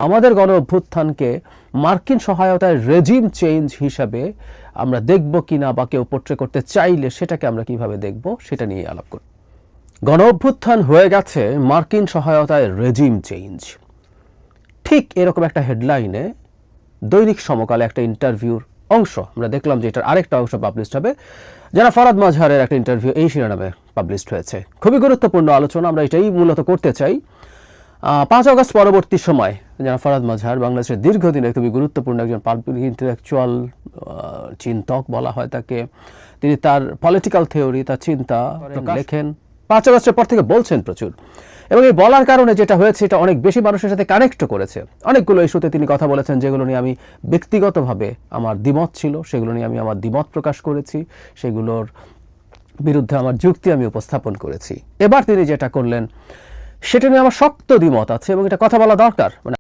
আমাদের গণ অভ্যুত্থানকে মার্কিন সহায়তায় রেজিম চেঞ্জ হিসাবে আমরা দেখব কিনা বা কেউ পোট্রে করতে চাইলে সেটাকে আমরা কিভাবে দেখব সেটা নিয়ে আলাপ করি। গণ অভ্যুত্থান হয়ে গেছে মার্কিন সহায়তায় রেজিম চেঞ্জ, ঠিক এরকম একটা হেডলাইনে দৈনিক সমকালে একটা ইন্টারভিউর অংশ আমরা দেখলাম যে এটার আরেকটা অংশ পাবলিশড হবে, যারা ফরাদ মাজহারের একটা ইন্টারভিউ এই শিরোনামে পাবলিশড হয়েছে। খুবই গুরুত্বপূর্ণ আলোচনা, আমরা এটাই মূলত করতে চাই। 5 আগস্ট পরবর্তী সময় যারা ফরাদ মাজহার বাংলাদেশের দীর্ঘদিনের খুবই গুরুত্বপূর্ণ একজন পাবলিক ইন্টেলেকচুয়াল চিন্তক বলা হয় তাকে। তিনি তার পলিটিক্যাল থিওরি, তার চিন্তা লেখেন, 5 আগস্টের পর থেকে বলছেন প্রচুর, এবং এই বলার কারণে যেটা হয়েছে এটা অনেক বেশি মানুষের সাথে কানেক্ট করেছে। অনেকগুলো ইস্যুতে তিনি কথা বলেছেন যেগুলো নিয়ে আমি ব্যক্তিগতভাবে আমার দ্বিমত ছিল, সেগুলো নিয়ে আমি আমার দ্বিমত প্রকাশ করেছি, সেগুলোর বিরুদ্ধে আমার যুক্তি আমি উপস্থাপন করেছি। এবার তিনি যেটা করলেন সেটা নিয়ে আমার শক্ত দ্বিমত আছে এবং এটা কথা বলা দরকার। মানে